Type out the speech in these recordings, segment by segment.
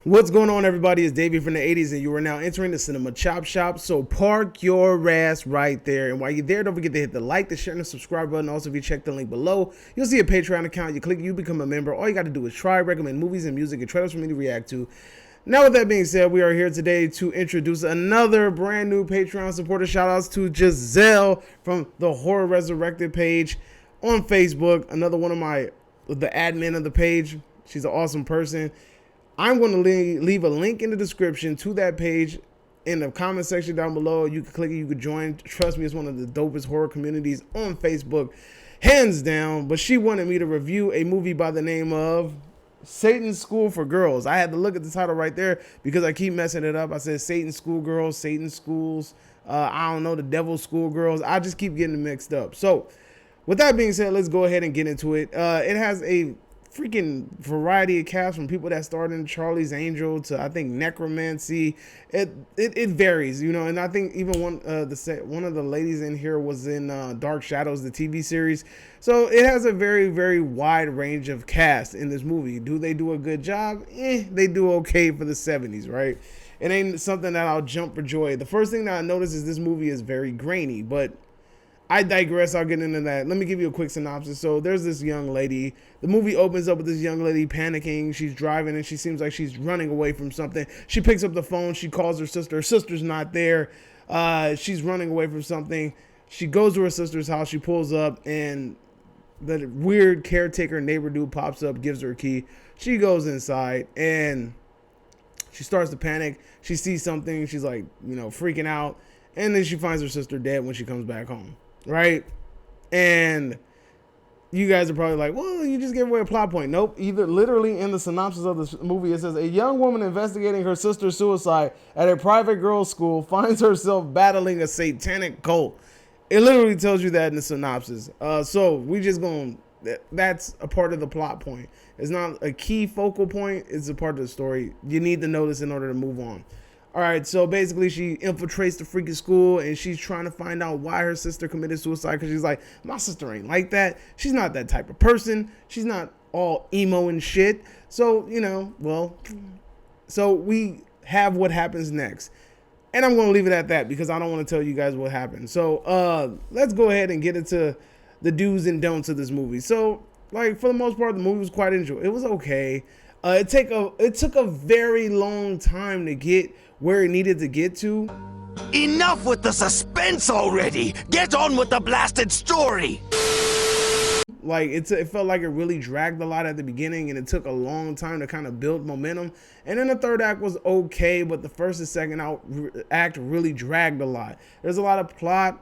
What's going on, everybody? It's Davey from the 80s, and you are now entering the Cinema Chop Shop. So park your ass right there. And while you're there, don't forget to hit the like, the share, and the subscribe button. Also, if you check the link below, you'll see a Patreon account. You click, you become a member. All you got to do is try, recommend movies and music and trailers for me to react to. Now, with that being said, we are here today to introduce another brand new Patreon supporter. Shout outs to Giselle from the Horror Resurrected page on Facebook. Another one of the admin of the page. She's an awesome person. I'm going to leave a link in the description to that page in the comment section down below. You can click it, you can join. Trust me, it's one of the dopest horror communities on Facebook, hands down. But she wanted me to review a movie by the name of Satan's School for Girls. I had to look at the title right there because I keep messing it up. I said Satan's School Girls, Satan's Schools, I don't know, the Devil's School Girls. I just keep getting mixed up. So with that being said, let's go ahead and get into it. It has a freaking variety of casts, from people that started in Charlie's Angel to, I think, Necromancy. It varies, you know. And I think even one of the ladies in here was in Dark Shadows, the TV series. So it has a very, very wide range of cast in this movie. Do they do a good job? They do okay for the 70s, right? It ain't something that I'll jump for joy. The first thing that I noticed is this movie is very grainy, but I digress. I'll get into that. Let me give you a quick synopsis. So there's this young lady. The movie opens up with this young lady panicking. She's driving and she seems like she's running away from something. She picks up the phone. She calls her sister. Her sister's not there. She's running away from something. She goes to her sister's house. She pulls up and the weird caretaker neighbor dude pops up, gives her a key. She goes inside and she starts to panic. She sees something. She's like, freaking out. And then she finds her sister dead when she comes back home. Right? And you guys are probably like, well, you just gave away a plot point. Nope. Either literally in the synopsis of the movie, it says a young woman investigating her sister's suicide at a private girls' school finds herself battling a satanic cult. It literally tells you that in the synopsis. So we just going, that's a part of the plot point. It's not a key focal point. It's a part of the story. You need to know this in order to move on. All right, so basically she infiltrates the freaking school and she's trying to find out why her sister committed suicide, because she's like, my sister ain't like that. She's not that type of person. She's not all emo and shit. So, so we have what happens next. And I'm going to leave it at that because I don't want to tell you guys what happened. So let's go ahead and get into the do's and don'ts of this movie. So, like, for the most part, the movie was quite enjoyable. It was okay. It took a very long time to get where it needed to get to. Enough with the suspense already! Get on with the blasted story! Like, it felt like it really dragged a lot at the beginning, and it took a long time to kind of build momentum. And then the third act was okay, but the first and second act really dragged a lot. There's a lot of plot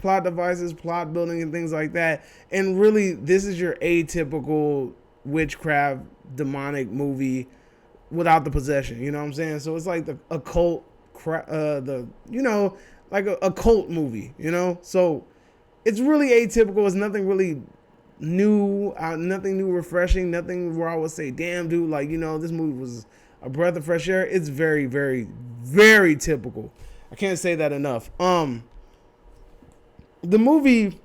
devices, plot building, and things like that. And really, this is your atypical witchcraft demonic movie without the possession, you know what I'm saying? So it's like the occult like a cult movie, so it's really atypical. It's nothing really new, nothing new, refreshing, nothing where I would say, damn dude, like, this movie was a breath of fresh air. It's very, very, very typical. I can't say that enough. The movie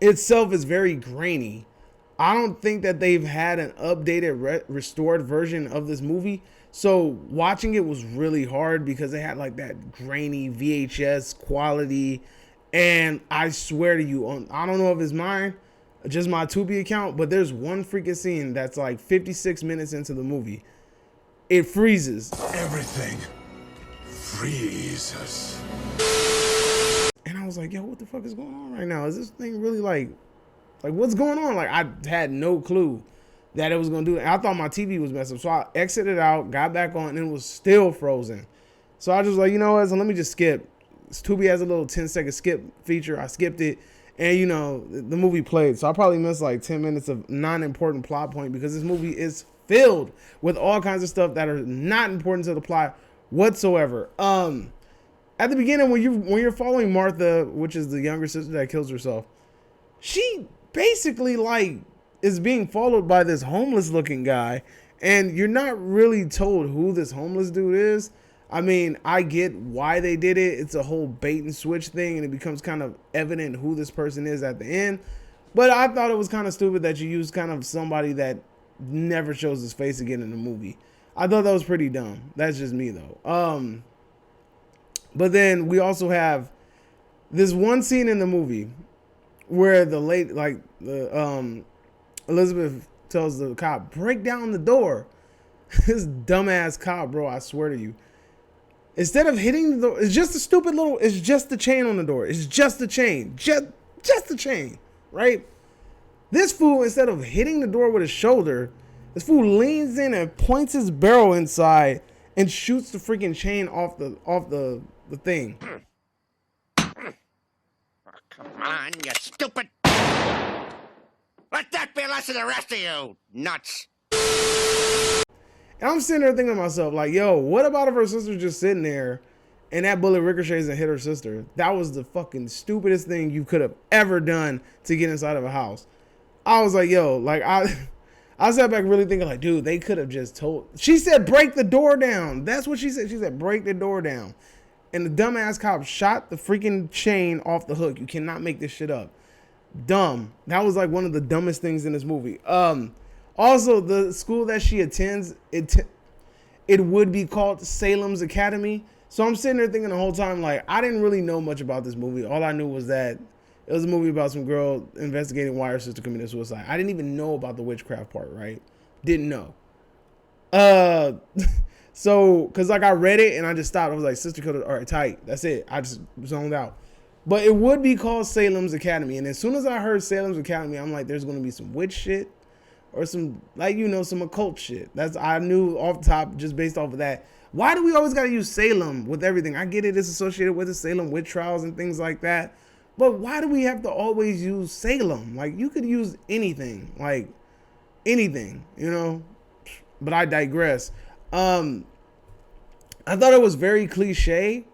itself is very grainy. I don't think that they've had an updated, restored version of this movie. So watching it was really hard because it had like that grainy VHS quality. And I swear to you, I don't know if it's mine, just my Tubi account, but there's one freaking scene that's like 56 minutes into the movie. It freezes. Everything freezes. And I was like, yo, what the fuck is going on right now? Is this thing really like what's going on? Like, I had no clue that it was going to do it. I thought my TV was messed up. So I exited out, got back on, and it was still frozen. So I just like, you know what? So let me just skip. Tubi has a little 10-second skip feature. I skipped it. And, the movie played. So I probably missed like 10 minutes of non-important plot point because this movie is filled with all kinds of stuff that are not important to the plot whatsoever. At the beginning, when you're following Martha, which is the younger sister that kills herself, she basically like is being followed by this homeless looking guy, and you're not really told who this homeless dude is. I mean, I get why they did it. It's a whole bait and switch thing, and it becomes kind of evident who this person is at the end. But I thought it was kind of stupid that you use kind of somebody that never shows his face again in the movie. I thought that was pretty dumb. That's just me though. But then we also have this one scene in the movie where the late, like the Elizabeth tells the cop, break down the door. This dumbass cop, bro, I swear to you. Instead of hitting the door, it's just a stupid little, it's just the chain on the door. It's just the chain. Just the chain, right? This fool, instead of hitting the door with his shoulder, this fool leans in and points his barrel inside and shoots the freaking chain off the thing. Come on, you stupid. Let that be a lesson to the rest of you, nuts. And I'm sitting there thinking to myself, like, yo, what about if her sister's just sitting there and that bullet ricochets and hit her sister? That was the fucking stupidest thing you could have ever done to get inside of a house. I was like, yo, like, I sat back really thinking, like, dude, they could have just told. She said, break the door down. That's what she said. She said, break the door down. And the dumbass cop shot the freaking chain off the hook. You cannot make this shit up. Dumb. That was like one of the dumbest things in this movie. Also, the school that she attends, it would be called Salem's Academy. So I'm sitting there thinking the whole time, like, I didn't really know much about this movie. All I knew was that it was a movie about some girl investigating why her sister committed suicide. I didn't even know about the witchcraft part, right? Didn't know. So, because like I read it and I just stopped. I was like, sister killed her. All right, tight. That's it. I just zoned out. But it would be called Salem's Academy. And as soon as I heard Salem's Academy, I'm like, there's going to be some witch shit or some, like, you know, some occult shit. I knew off the top, just based off of that. Why do we always got to use Salem with everything? I get it. It's associated with the Salem witch trials and things like that. But why do we have to always use Salem? Like, you could use anything. Like, anything, you know? But I digress. I thought it was very cliche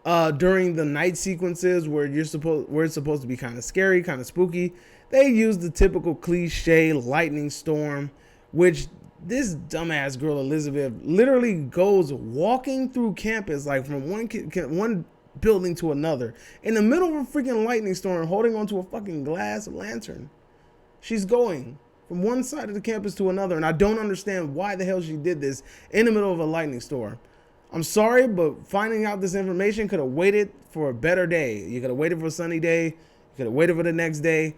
during the night sequences where it's supposed to be kind of scary, kind of spooky. They used the typical cliche lightning storm, which this dumbass girl Elizabeth literally goes walking through campus, like from one building to another, in the middle of a freaking lightning storm, holding onto a fucking glass lantern. She's going from one side of the campus to another, and I don't understand why the hell she did this in the middle of a lightning storm. I'm sorry, but finding out this information could have waited for a better day. You could have waited for a sunny day. You could have waited for the next day.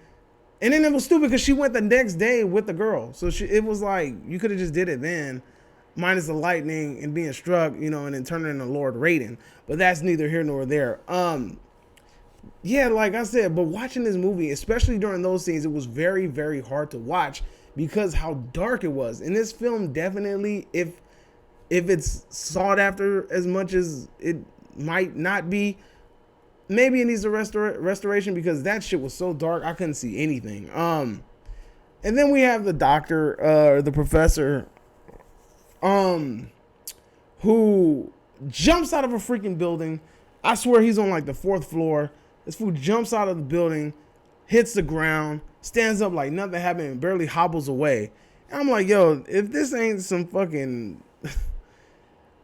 And then it was stupid because she went the next day with the girl. So it was like, you could have just did it then, minus the lightning and being struck, you know, and then turning into Lord Raiden. But that's neither here nor there. Yeah, like I said, but watching this movie, especially during those scenes, it was very, very hard to watch because how dark it was. And this film definitely, if it's sought after as much as it might not be, maybe it needs a restoration because that shit was so dark I couldn't see anything. And then we have the doctor, the professor, who jumps out of a freaking building. I swear he's on like the 4th floor. This fool jumps out of the building, hits the ground, stands up like nothing happened, and barely hobbles away. And I'm like, yo, if this ain't some fucking,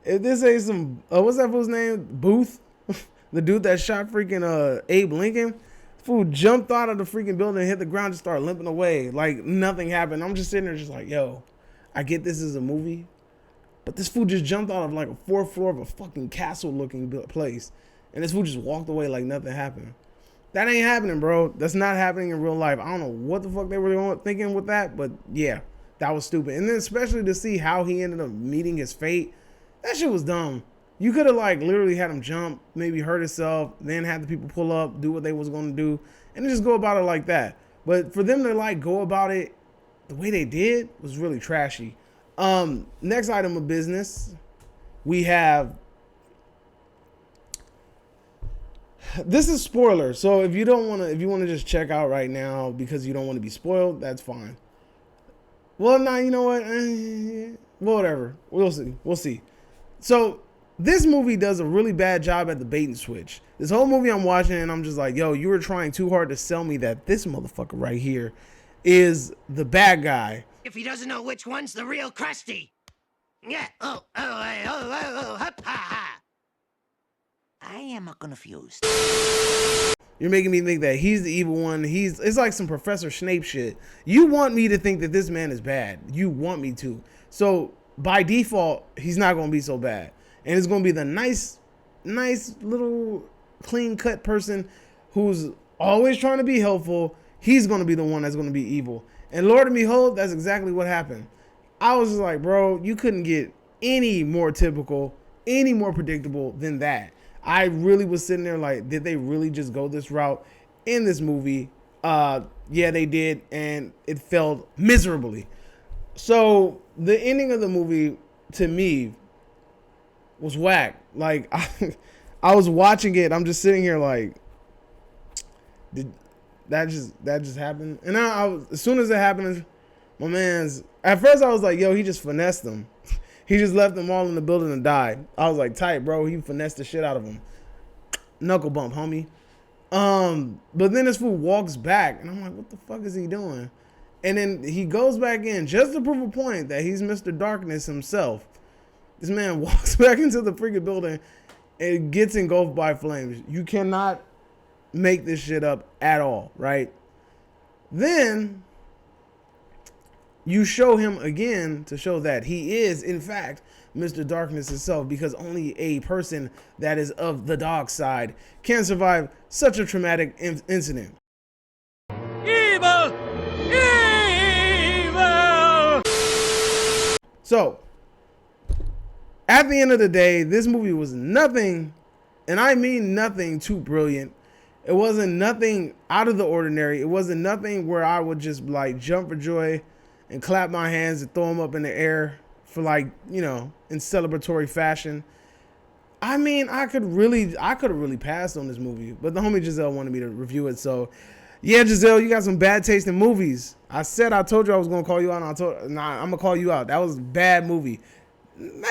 if this ain't some, what's that fool's name? Booth? The dude that shot freaking Abe Lincoln? Fool jumped out of the freaking building, hit the ground, just started limping away. Like nothing happened. I'm just sitting there just like, yo, I get this is a movie, but this fool just jumped out of like a 4th floor of a fucking castle looking place. And this fool just walked away like nothing happened. That ain't happening, bro. That's not happening in real life. I don't know what the fuck they were thinking with that, but yeah, that was stupid. And then especially to see how he ended up meeting his fate, that shit was dumb. You could have like literally had him jump, maybe hurt himself, then had the people pull up, do what they was going to do, and just go about it like that. But for them to like go about it the way they did was really trashy. Next item of business, we have, this is spoiler. So if you want to just check out right now because you don't want to be spoiled, that's fine. Well, nah, you know what? Whatever. We'll see. So this movie does a really bad job at the bait and switch. This whole movie I'm watching and I'm just like, yo, you were trying too hard to sell me that this motherfucker right here is the bad guy. If he doesn't know which one's the real Krusty. Yeah. Oh, ha, ha. I am confused. You're making me think that he's the evil one. It's like some Professor Snape shit. You want me to think that this man is bad. You want me to. So by default, he's not going to be so bad. And it's going to be the nice little clean cut person who's always trying to be helpful. He's going to be the one that's going to be evil. And Lord and behold, that's exactly what happened. I was just like, bro, you couldn't get any more typical, any more predictable than that. I really was sitting there like, did they really just go this route in this movie? Yeah, they did. And it failed miserably. So the ending of the movie to me was whack. Like I was watching it. I'm just sitting here like, did that just happen? And as soon as it happened, my man's, at first I was like, yo, he just finessed them. He just left them all in the building and died. I was like, tight, bro. He finessed the shit out of them. Knuckle bump, homie. But then this fool walks back, and I'm like, what the fuck is he doing? And then he goes back in just to prove a point that he's Mr. Darkness himself. This man walks back into the freaking building and gets engulfed by flames. You cannot make this shit up at all, right? Then you show him again to show that he is, in fact, Mr. Darkness himself, because only a person that is of the dark side can survive such a traumatic incident. Evil! Evil! So, at the end of the day, this movie was nothing, and I mean nothing, too brilliant. It wasn't nothing out of the ordinary. It wasn't nothing where I would just like jump for joy and clap my hands and throw them up in the air for like, you know, in celebratory fashion. I mean, I could have really passed on this movie, but the homie Giselle wanted me to review it. So yeah, Giselle, you got some bad taste in movies. I told you I was going to call you out. I'm going to call you out. That was a bad movie.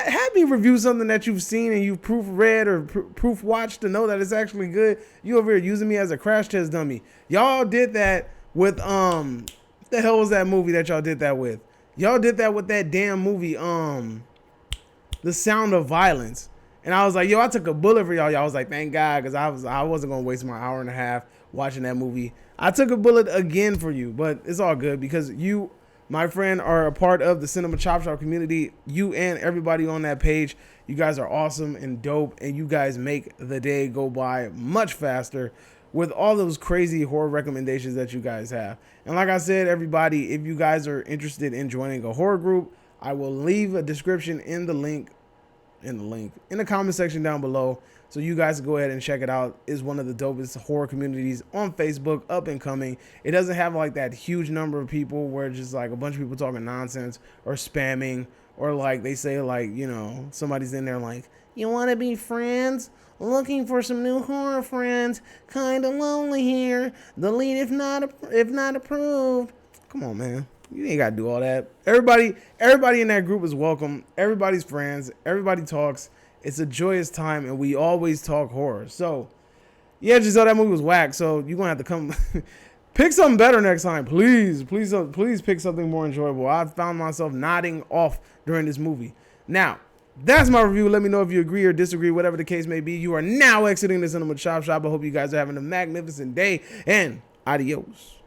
Have me review something that you've seen and you've proof-read or proof-watched to know that it's actually good. You over here using me as a crash test dummy. Y'all did that with, what the hell was that movie that y'all did that with? Y'all did that with that damn movie, The Sound of Violence. And I was like, yo, I took a bullet for y'all. Y'all was like, thank God, because I wasn't going to waste my hour and a half watching that movie. I took a bullet again for you, but it's all good because you, my friend, are a part of the Cinema Chop Shop community. You and everybody on that page, you guys are awesome and dope, and you guys make the day go by much faster with all those crazy horror recommendations that you guys have. And like I said, everybody, if you guys are interested in joining a horror group, I will leave a description in the comment section down below, so you guys can go ahead and check it out. It's one of the dopest horror communities on Facebook, up and coming. It doesn't have like that huge number of people where it's just like a bunch of people talking nonsense or spamming, or like they say like, you know, somebody's in there like, you want to be friends? Looking for some new horror friends. Kind of lonely here. Delete if not approved. Come on, man. You ain't got to do all that. Everybody in that group is welcome. Everybody's friends. Everybody talks. It's a joyous time, and we always talk horror. So, yeah, Giselle, that movie was whack. So you're gonna have to come pick something better next time, please pick something more enjoyable. I found myself nodding off during this movie. Now, that's my review. Let me know if you agree or disagree, whatever the case may be. You are now exiting the Cinema Chop Shop. I hope you guys are having a magnificent day, and adios.